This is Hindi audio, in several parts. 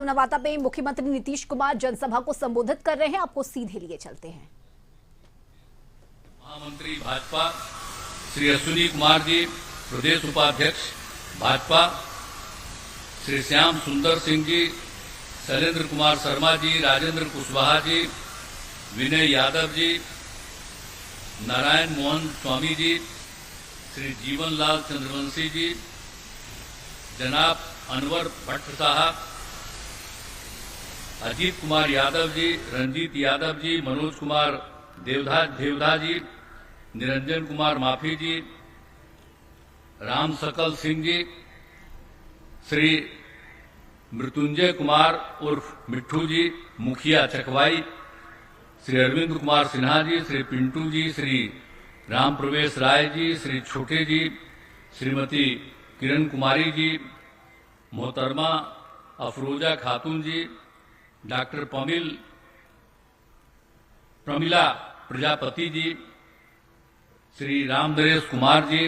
नवादा में मुख्यमंत्री नीतीश कुमार जनसभा को संबोधित कर रहे हैं। आपको सीधे लिए चलते हैं। महामंत्री भाजपा श्री अश्विनी कुमार जी, प्रदेश उपाध्यक्ष भाजपा श्री श्याम सुंदर सिंह जी, शैलेंद्र कुमार शर्मा जी, राजेंद्र कुशवाहा जी, विनय यादव जी, नारायण मोहन स्वामी जी, श्री जीवनलाल चंद्रवंशी जी, जनाब अनवर भट्ट साहब, अजीत कुमार यादव जी, रंजीत यादव जी, मनोज कुमार देवधा जी, निरंजन कुमार माफी जी, राम सकल सिंह जी, श्री मृत्युंजय कुमार उर्फ मिट्ठू जी, मुखिया चकवाई, श्री अरविंद कुमार सिन्हा जी, श्री पिंटू जी, श्री राम प्रवेश राय जी, श्री छोटे जी, श्रीमती किरण कुमारी जी, मोहतरमा अफरोजा खातून जी, डॉक्टर प्रमिला प्रजापति जी, श्री रामदरेश कुमार जी,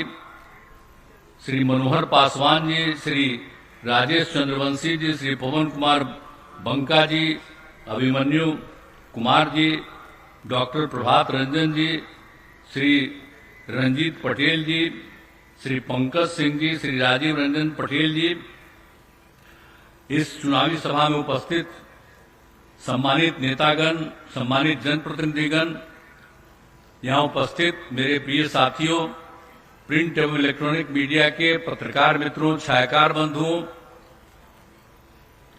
श्री मनोहर पासवान जी, श्री राजेश चंद्रवंशी जी, श्री पवन कुमार बंका जी, अभिमन्यु कुमार जी, डॉक्टर प्रभात रंजन जी, श्री रंजीत पटेल जी, श्री पंकज सिंह जी, श्री राजीव रंजन पटेल जी, इस चुनावी सभा में उपस्थित सम्मानित नेतागण, सम्मानित जनप्रतिनिधिगण, यहां उपस्थित मेरे प्रिय साथियों, प्रिंट एवं इलेक्ट्रॉनिक मीडिया के पत्रकार मित्रों, छायाकार बंधुओं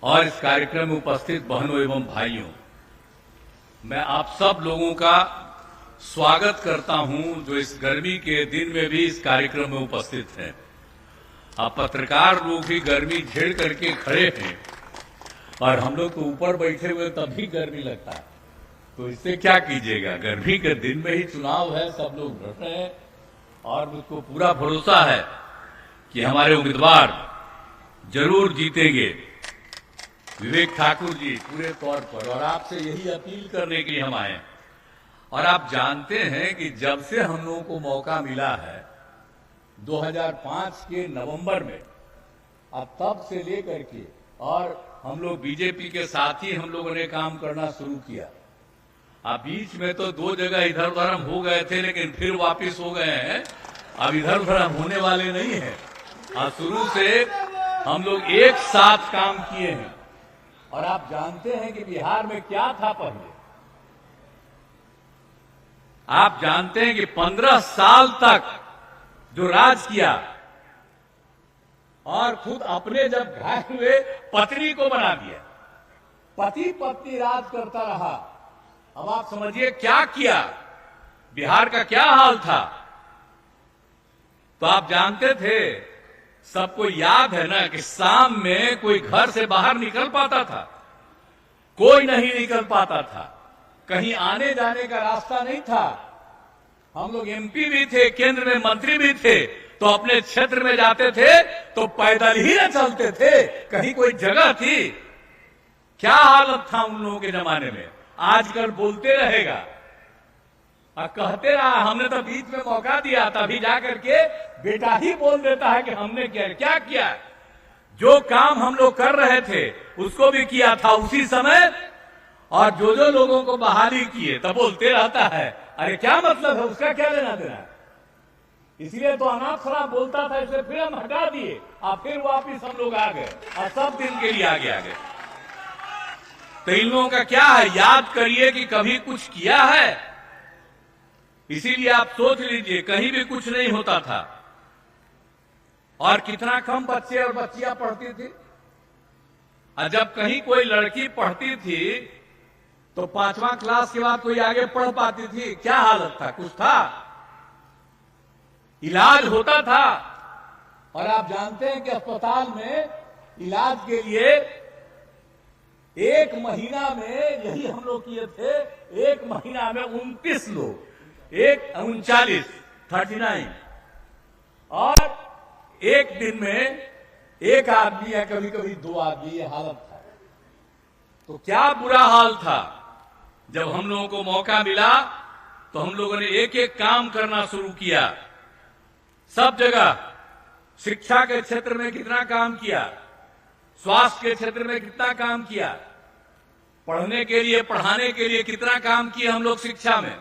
और इस कार्यक्रम में उपस्थित बहनों एवं भाइयों, मैं आप सब लोगों का स्वागत करता हूं जो इस गर्मी के दिन में भी इस कार्यक्रम में उपस्थित हैं। आप पत्रकार लोग भी गर्मी झेल करके खड़े हैं और हम लोग तो ऊपर बैठे हुए तभी गर्मी लगता है, तो इससे क्या कीजिएगा। गर्मी के दिन में ही चुनाव है, सब लोग डट रहे हैं और मुझको पूरा भरोसा है कि हमारे उम्मीदवार जरूर जीतेंगे, विवेक ठाकुर जी पूरे तौर पर। और आपसे यही अपील करने के लिए हम आए। और आप जानते हैं कि जब से हम लोगों को मौका मिला है 2005 के नवंबर में, अब तब से लेकर के और हम लोग बीजेपी के साथ ही हम लोगों ने काम करना शुरू किया। अब बीच में तो 2 जगह इधर उधर हम हो गए थे, लेकिन फिर वापस हो गए हैं। अब इधर उधर हम होने वाले नहीं हैं। और शुरू से हम लोग एक साथ काम किए हैं। और आप जानते हैं कि बिहार में क्या था पहले। आप जानते हैं कि 15 साल तक जो राज किया और खुद अपने जब घायल हुए पत्नी को बना दिया, पति पत्नी राज करता रहा। अब आप समझिए क्या किया, बिहार का क्या हाल था। तो आप जानते थे, सबको याद है ना कि शाम में कोई घर से बाहर निकल पाता था, कोई नहीं निकल पाता था, कहीं आने जाने का रास्ता नहीं था। हम लोग एमपी भी थे, केंद्र में मंत्री भी थे, तो अपने क्षेत्र में जाते थे तो पैदल ही न चलते थे, कहीं कोई जगह थी। क्या हालत था उन लोगों के जमाने में। आजकल बोलते रहेगा और कहते रहा, हमने तो बीच में मौका दिया, तभी जाकर के बेटा ही बोल देता है कि हमने क्या किया। जो काम हम लोग कर रहे थे उसको भी किया था उसी समय, और जो लोगों को बहाली किए तब बोलते रहता है अरे क्या मतलब है, उसका क्या लेना देना है। इसलिए तो अनाथ शराब बोलता था, इसे फिर हम हटा दिए और फिर वापिस हम लोग आ गए और सब दिन के लिए आगे आ गए। तो इन लोगों का क्या है, याद करिए कि कभी कुछ किया है। इसीलिए आप सोच लीजिए, कहीं भी कुछ नहीं होता था और कितना कम बच्चे और बच्चियां पढ़ती थी। और जब कहीं कोई लड़की पढ़ती थी तो 5वां क्लास के बाद कोई आगे पढ़ पाती थी। क्या हालत था, कुछ था, इलाज होता था। और आप जानते हैं कि अस्पताल में इलाज के लिए 1 महीना में, यही हम लोग किए थे, 1 महीना में 29 लोग, 39 और 1 दिन में 1 आदमी या कभी कभी 2 आदमी, ये हालत था। तो क्या बुरा हाल था। जब हम लोगों को मौका मिला तो हम लोगों ने एक एक काम करना शुरू किया। सब जगह शिक्षा के क्षेत्र में कितना काम किया, स्वास्थ्य के क्षेत्र में कितना काम किया, पढ़ने के लिए पढ़ाने के लिए कितना काम किया हम लोग शिक्षा में,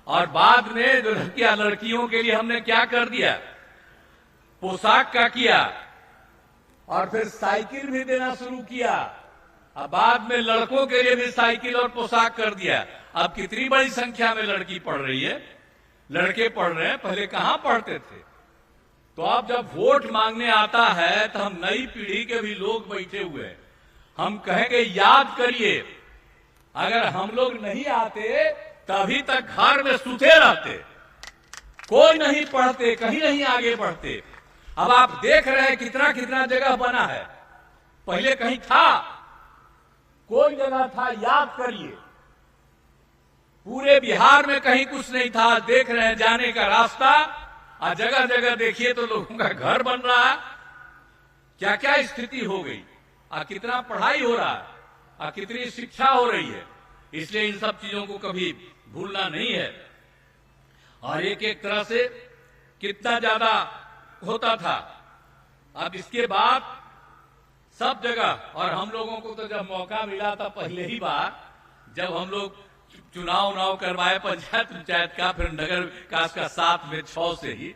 और बाद में जो लड़कियां लड़कियों के लिए हमने क्या कर दिया, पोशाक का किया, और फिर साइकिल भी देना शुरू किया। अब बाद में लड़कों के लिए भी साइकिल और पोशाक कर दिया। अब कितनी बड़ी संख्या में लड़की पढ़ रही है, लड़के पढ़ रहे हैं, पहले कहां पढ़ते थे। तो अब जब वोट मांगने आता है तो हम नई पीढ़ी के भी लोग बैठे हुए हैं, हम कहेंगे याद करिए, अगर हम लोग नहीं आते तभी तक घर में सूते रहते, कोई नहीं पढ़ते, कहीं नहीं आगे बढ़ते। अब आप देख रहे हैं कितना कितना जगह बना है, पहले कहीं था, कोई जगह था, याद करिए, पूरे बिहार में कहीं कुछ नहीं था। देख रहे हैं जाने का रास्ता, और जगह जगह देखिए तो लोगों का घर बन रहा है, क्या क्या स्थिति हो गई, और कितना पढ़ाई हो रहा है, और कितनी शिक्षा हो रही है। इसलिए इन सब चीजों को कभी भूलना नहीं है। और एक एक तरह से कितना ज्यादा होता था। अब इसके बाद सब जगह, और हम लोगों को तो जब मौका मिला था पहले ही बार, जब हम लोग चुनाव करवाए पंचायत का, फिर नगर विकास का 7 में 6 से ही,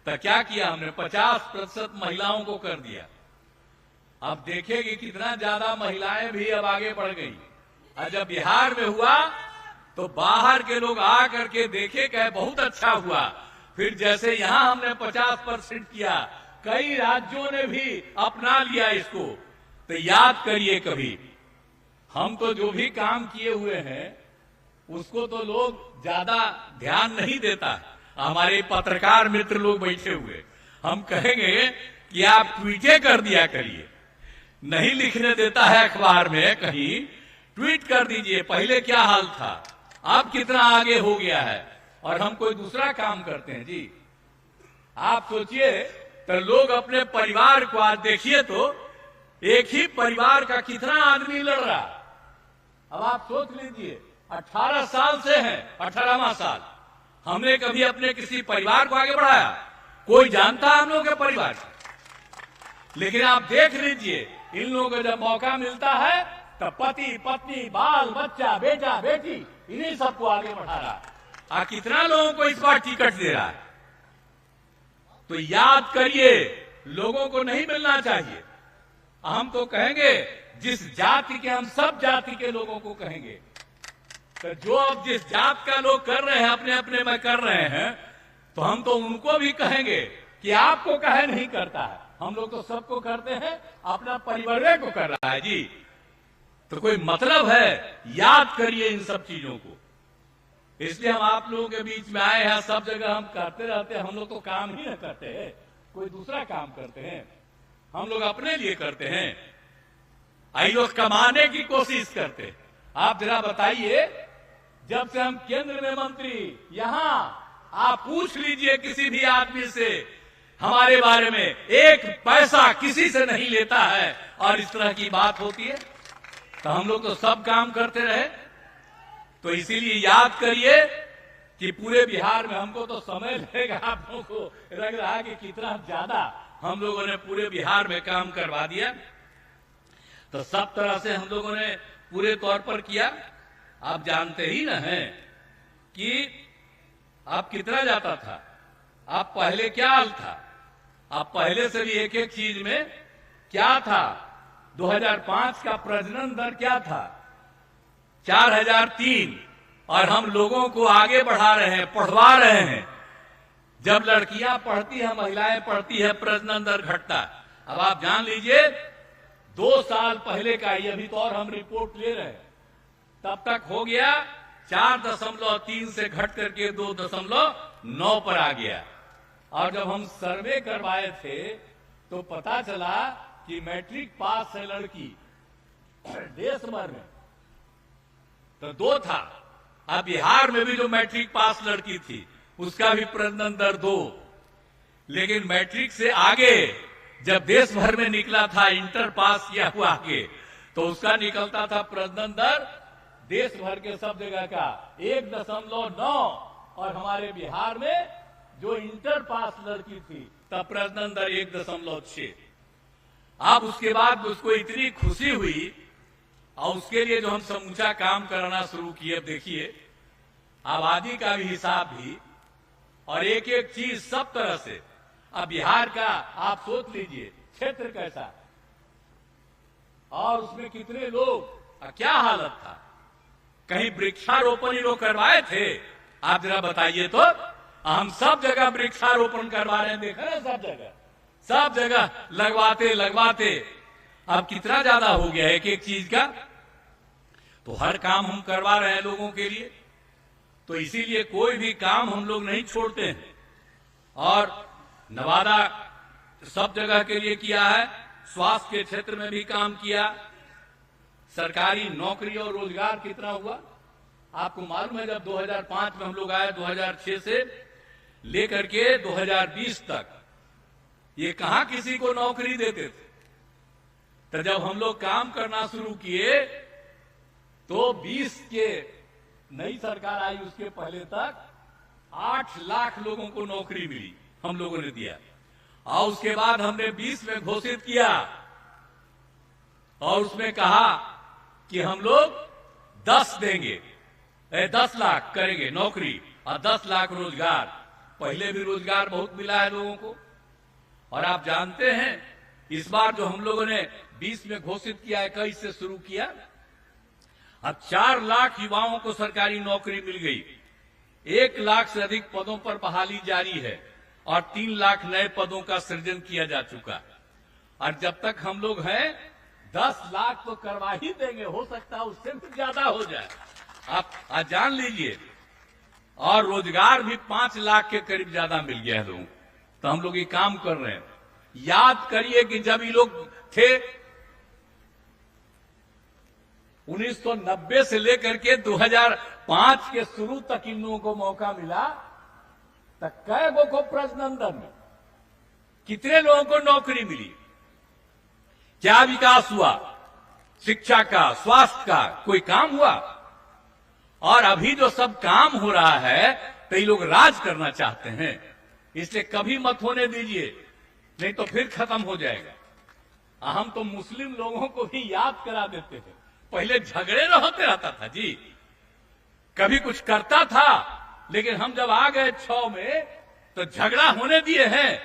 तो क्या किया हमने, 50% महिलाओं को कर दिया। अब देखेगी कितना ज्यादा महिलाएं भी अब आगे बढ़ गई। और जब बिहार में हुआ तो बाहर के लोग आ करके देखे कहे बहुत अच्छा हुआ। फिर जैसे यहां हमने 50% किया, कई राज्यों ने भी अपना लिया इसको। तो याद करिए, कभी हम तो जो भी काम किए हुए हैं उसको तो लोग ज्यादा ध्यान नहीं देता। हमारे पत्रकार मित्र लोग बैठे हुए, हम कहेंगे कि आप ट्वीटें कर दिया करिए, नहीं लिखने देता है अखबार में, कहीं ट्वीट कर दीजिए, पहले क्या हाल था, अब कितना आगे हो गया है। और हम कोई दूसरा काम करते हैं जी। आप सोचिए, तो लोग अपने परिवार को आज देखिए, तो एक ही परिवार का कितना आदमी लड़ रहा। अब आप सोच लीजिए, 18 साल से हैं, 18वां साल, हमने कभी अपने किसी परिवार को आगे बढ़ाया? कोई जानता हम लोग के परिवार को? लेकिन आप देख लीजिए, इन लोगों को जब मौका मिलता है तो पति पत्नी बाल बच्चा बेटा बेटी इन्हीं सबको आगे बढ़ा रहा है। कितना लोगों को इस बार टिकट दे रहा है। तो याद करिए, लोगों को नहीं मिलना चाहिए। हम तो कहेंगे, जिस जाति के, हम सब जाति के लोगों को कहेंगे, तो जो अब जिस जात का लोग कर रहे हैं, अपने अपने में कर रहे हैं, तो हम तो उनको भी कहेंगे कि आपको कहे नहीं करता है। हम लोग तो सबको करते हैं, अपना परिवार को कर रहा है जी। तो कोई मतलब है? याद करिए इन सब चीजों को। इसलिए हम आप लोगों के बीच में आए हैं। सब जगह हम करते रहते हैं, हम लोग तो काम ही न करते हैं, कोई दूसरा काम करते हैं, हम लोग अपने लिए करते हैं। आई लोग कमाने की कोशिश करते हैं। आप जरा बताइए, जब से हम केंद्र में मंत्री, यहां आप पूछ लीजिए किसी भी आदमी से हमारे बारे में, एक पैसा किसी से नहीं लेता है, और इस तरह की बात होती है। तो हम लोग तो सब काम करते रहे। तो इसीलिए याद करिए कि पूरे बिहार में, हमको तो समय लगेगा, आप लोगों को लग रहा है कि कितना ज्यादा हम लोगों ने पूरे बिहार में काम करवा दिया। तो सब तरह से हम लोगों ने पूरे तौर पर किया। आप जानते ही ना हैं कि आप कितना जाता था, आप पहले क्या हाल था, आप पहले से भी एक एक चीज में क्या था। 2005 का प्रजनन दर क्या था, 4003, और हम लोगों को आगे बढ़ा रहे हैं, पढ़वा रहे हैं। जब लड़कियां पढ़ती हैं, महिलाएं पढ़ती है, प्रजनन दर घटता। अब आप जान लीजिए, 2 साल पहले का ही, अभी तो और हम रिपोर्ट ले रहे हैं, तब तक हो गया 4.3 से घट करके 2.9 पर आ गया। और जब हम सर्वे करवाए थे तो पता चला कि मैट्रिक पास है लड़की देश भर में तो 2 था। अब बिहार में भी जो मैट्रिक पास लड़की थी उसका भी प्रजनन दर 2। लेकिन मैट्रिक से आगे जब देश भर में निकला था, इंटर पास किया हुआ आगे, तो उसका निकलता था प्रजनन दर देश भर के सब जगह का 1.9, और हमारे बिहार में जो इंटर पास लड़की थी तब प्रजनन दर 1.6। अब उसके बाद उसको इतनी खुशी हुई और उसके लिए जो हम समूचा काम करना शुरू किए। अब देखिए आबादी का भी हिसाब भी और एक एक चीज सब तरह से। अब बिहार का आप सोच लीजिए क्षेत्र कैसा और उसमें कितने लोग, क्या हालत था। कहीं वृक्षारोपण ही लोग करवाए थे? आप जरा बताइए तो। हम सब जगह वृक्षारोपण करवा रहे हैं, देखा ना, सब जगह लगवाते अब कितना ज्यादा हो गया एक एक चीज का। तो हर काम हम करवा रहे हैं लोगों के लिए, तो इसीलिए कोई भी काम हम लोग नहीं छोड़ते हैं। और नवादा सब जगह के लिए किया है, स्वास्थ्य के क्षेत्र में भी काम किया। सरकारी नौकरी और रोजगार कितना हुआ आपको मालूम है? जब 2005 में हम लोग आए, 2006 से लेकर के 2020 तक ये कहां किसी को नौकरी देते थे। तो जब हम लोग काम करना शुरू किए तो 20 के नई सरकार आई, उसके पहले तक 8 लाख लोगों को नौकरी मिली, हम लोगों ने दिया। और उसके बाद हमने 20 में घोषित किया और उसमें कहा कि हम लोग 10 देंगे, 10 लाख करेंगे नौकरी और 10 लाख रोजगार। पहले भी रोजगार बहुत मिला है लोगों को। और आप जानते हैं इस बार जो हम लोगों ने 20 में घोषित किया, 21 से शुरू किया, अब 4 लाख युवाओं को सरकारी नौकरी मिल गई। 1 लाख से अधिक पदों पर बहाली जारी है और 3 लाख नए पदों का सृजन किया जा चुका। और जब तक हम लोग हैं 10 लाख तो करवा ही देंगे, हो सकता है उससे भी ज्यादा हो जाए, आप जान लीजिए। और रोजगार भी 5 लाख के करीब ज्यादा मिल गया है लोगों। तो हम लोग ये काम कर रहे हैं। याद करिए कि जब ये लोग थे 1990 से लेकर के 2005 के शुरू तक इन लोगों को मौका मिला, तो कै गो को प्रजनंदन में कितने लोगों को नौकरी मिली, क्या विकास हुआ, शिक्षा का, स्वास्थ्य का, कोई काम हुआ? और अभी जो सब काम हो रहा है तो ये लोग राज करना चाहते हैं, इसलिए कभी मत होने दीजिए, नहीं तो फिर खत्म हो जाएगा। हम तो मुस्लिम लोगों को भी याद करा देते हैं, पहले झगड़े न होते रहता था जी, कभी कुछ करता था, लेकिन हम जब आ गए 6 में तो झगड़ा होने दिए हैं।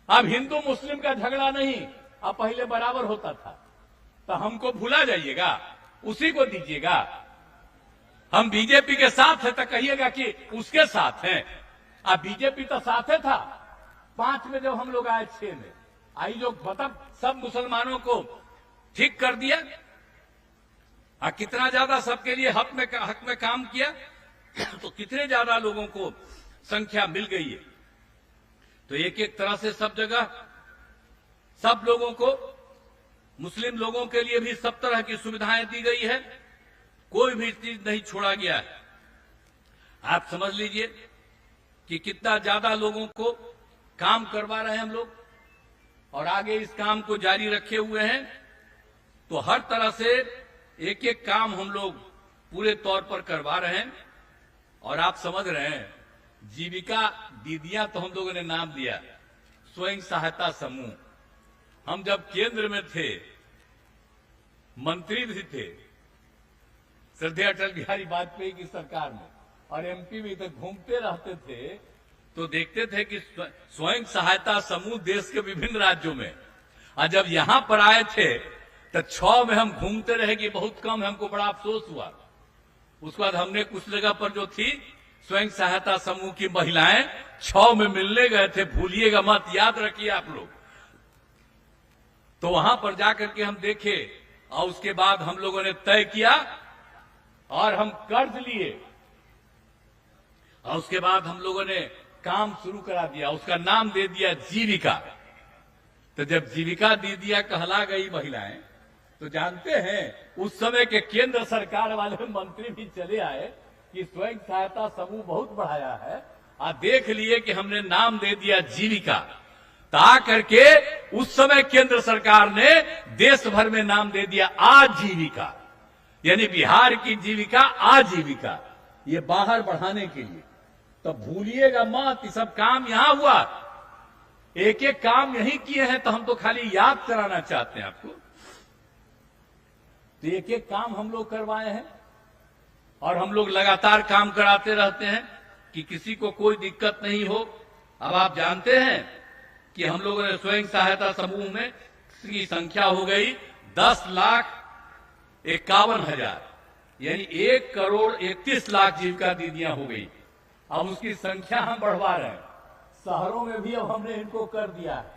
अब हिंदू मुस्लिम का झगड़ा नहीं, अब पहले बराबर होता था। तो हमको भुला जाइएगा, उसी को दीजिएगा। हम बीजेपी के साथ है तो कहिएगा कि उसके साथ हैं। अब बीजेपी तो साथ था 5 में, जब हम लोग आए 6 में आई, जो मतलब सब मुसलमानों को ठीक कर दिया और कितना ज्यादा सबके लिए हक में काम किया, तो कितने ज्यादा लोगों को संख्या मिल गई है। तो एक एक तरह से सब जगह सब लोगों को, मुस्लिम लोगों के लिए भी सब तरह की सुविधाएं दी गई है, कोई भी चीज नहीं छोड़ा गया है। आप समझ लीजिए कि कितना ज्यादा लोगों को काम करवा रहे हैं हम लोग और आगे इस काम को जारी रखे हुए हैं। तो हर तरह से एक एक काम हम लोग पूरे तौर पर करवा रहे हैं। और आप समझ रहे हैं, जीविका दीदियां तो हम लोगों ने नाम दिया, स्वयं सहायता समूह। हम जब केंद्र में थे, मंत्री भी थे श्रद्धेय अटल बिहारी वाजपेयी की सरकार में, और एमपी भी थे, घूमते रहते थे तो देखते थे कि स्वयं सहायता समूह देश के विभिन्न राज्यों में। और जब यहां पर आए थे तो 6 में हम घूमते रहे कि बहुत कम, हमको बड़ा अफसोस हुआ। उसके बाद हमने कुछ जगह पर जो थी स्वयं सहायता समूह की महिलाएं 6 में मिलने गए थे, भूलिएगा मत, याद रखिए आप लोग। तो वहां पर जाकर के हम देखे और उसके बाद हम लोगों ने तय किया और हम कर्ज लिए और उसके बाद हम लोगों ने काम शुरू करा दिया, उसका नाम दे दिया जीविका। तो जब जीविका दीदियां कहला गई महिलाएं, तो जानते हैं उस समय के केंद्र सरकार वाले मंत्री भी चले आए कि स्वयं सहायता समूह बहुत बढ़ाया है, और देख लिए कि हमने नाम दे दिया जीविका। ता करके उस समय केंद्र सरकार ने देश भर में नाम दे दिया आजीविका, यानी बिहार की जीविका आजीविका, ये बाहर बढ़ाने के लिए। तो भूलिएगा मत, ये सब काम यहां हुआ। एक एक काम नहीं किए हैं तो हम तो खाली याद कराना चाहते हैं आपको। तो एक एक काम हम लोग करवाए हैं और हम लोग लगातार काम कराते रहते हैं कि किसी को कोई दिक्कत नहीं हो। अब आप जानते हैं कि हम लोगों ने स्वयं सहायता समूह में की संख्या हो गई 10,51,000, यानी 1,31,00,000 जीविका दीदियां हो गई। अब उसकी संख्या हम बढ़वा रहे हैं, शहरों में भी अब हमने इनको कर दिया है।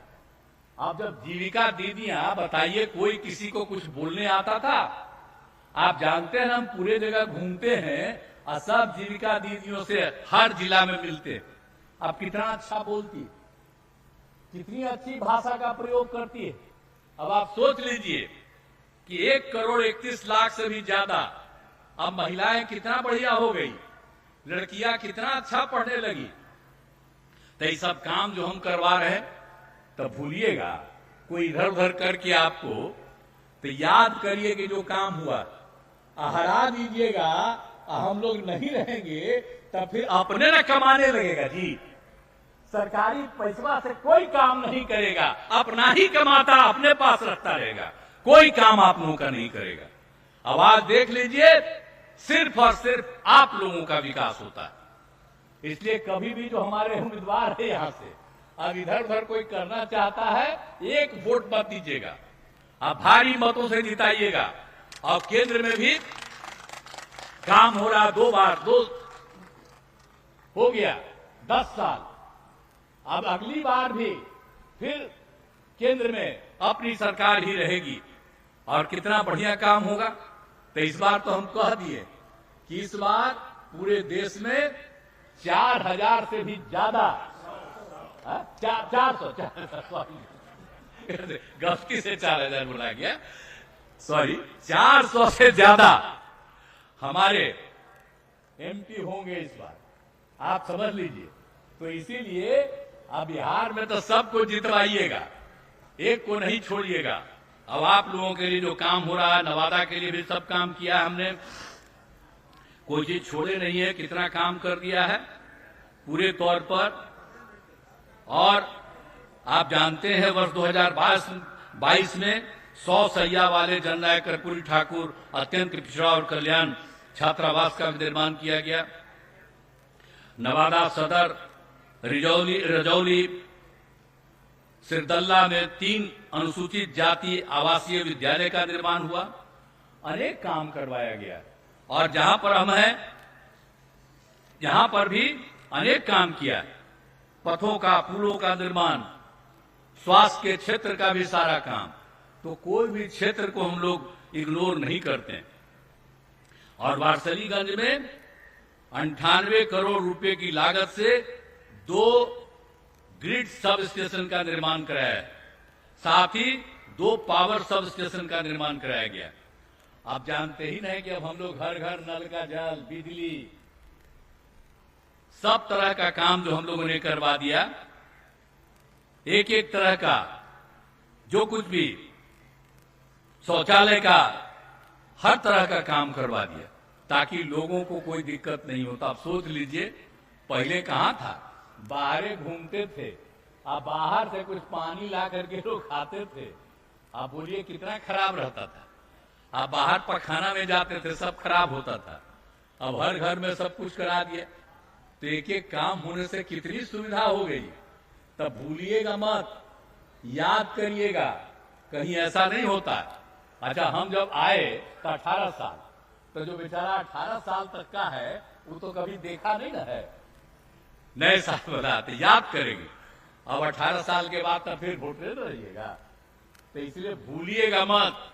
अब जब जीविका दीदियां, बताइए कोई किसी को कुछ बोलने आता था? आप जानते हैं हम पूरे जगह घूमते हैं और सब जीविका दीदियों से हर जिला में मिलते। अब कितना अच्छा बोलती है, कितनी अच्छी भाषा का प्रयोग करती है। अब आप सोच लीजिए कि 1,31,00,000 से भी ज्यादा अब महिलाएं कितना बढ़िया हो गई, लड़कियां कितना अच्छा पढ़ने लगी। तो ये सब काम जो हम करवा रहे हैं, तो भूलिएगा कोई इधर उधर करके आपको, तो याद करिए कि जो काम हुआ हरा दीजिएगा। हम लोग नहीं रहेंगे तब फिर अपने न कमाने लगेगा जी। सरकारी पैसा से कोई काम नहीं करेगा, अपना ही कमाता अपने पास रखता रहेगा, कोई काम आप लोगों का नहीं करेगा। अब आज देख लीजिए, सिर्फ और सिर्फ आप लोगों का विकास होता है। इसलिए कभी भी जो हमारे उम्मीदवार है यहां से, अब इधर उधर कोई करना चाहता है, एक वोट मत दीजिएगा, आप भारी मतों से जिताइएगा। और केंद्र में भी काम हो रहा, 2 बार हो गया 10 साल। अब अगली बार भी फिर केंद्र में अपनी सरकार ही रहेगी और कितना बढ़िया काम होगा। तो इस बार तो हम कह दिए कि इस बार पूरे देश में 4,000 से भी ज्यादा, 400 गलती से 4,000 बोला गया, सॉरी, 400 से ज्यादा हमारे एमपी होंगे इस बार, आप समझ लीजिए। तो इसीलिए अब बिहार में तो सबको जितवाइएगा, एक को नहीं छोड़िएगा। अब आप लोगों के लिए जो काम हो रहा है, नवादा के लिए भी सब काम किया हमने, कोई चीज छोड़े नहीं है, कितना काम कर दिया है पूरे तौर पर। और आप जानते हैं वर्ष 2022 में 100 सैया वाले जननायक कर्पूरी ठाकुर अत्यंत पिछड़ा और कल्याण छात्रावास का निर्माण किया गया। नवादा सदर, रजौली, सिरदल्ला में 3 अनुसूचित जाति आवासीय विद्यालय का निर्माण हुआ। अनेक काम करवाया गया और जहां पर हम हैं, यहां पर भी अनेक काम किया, पथों का, पुलों का निर्माण, स्वास्थ्य के क्षेत्र का भी सारा काम। तो कोई भी क्षेत्र को हम लोग इग्नोर नहीं करते। और वारसलीगंज में 98 करोड़ रुपए की लागत से 2 ग्रिड सब स्टेशन का निर्माण कराया है, साथ ही 2 पावर सब स्टेशन का निर्माण कराया गया। आप जानते ही नहीं कि अब हम लोग घर घर नल का जल, बिजली, सब तरह का काम जो हम लोगों ने करवा दिया। एक एक तरह का जो कुछ भी, शौचालय का, हर तरह का काम करवा दिया ताकि लोगों को कोई दिक्कत नहीं होता। आप सोच लीजिए, पहले कहां था, बाहर घूमते थे, अब बाहर से कुछ पानी ला करके लोग खाते थे। आप बोलिए कितना खराब रहता था। आप बाहर पखाना में जाते थे, सब खराब होता था। अब हर घर में सब कुछ करा दिया। तो एक एक काम होने से कितनी सुविधा हो गई। तब भूलिएगा मत, याद करिएगा, कहीं ऐसा नहीं होता। अच्छा, हम जब आए तो 18 साल, तो जो बेचारा 18 साल तक का है वो तो कभी देखा नहीं ना है। नए साल बताते, याद करेंगे। अब 18 साल के बाद तो फिर वोट दे रहिएगा। तो इसलिए भूलिएगा मत।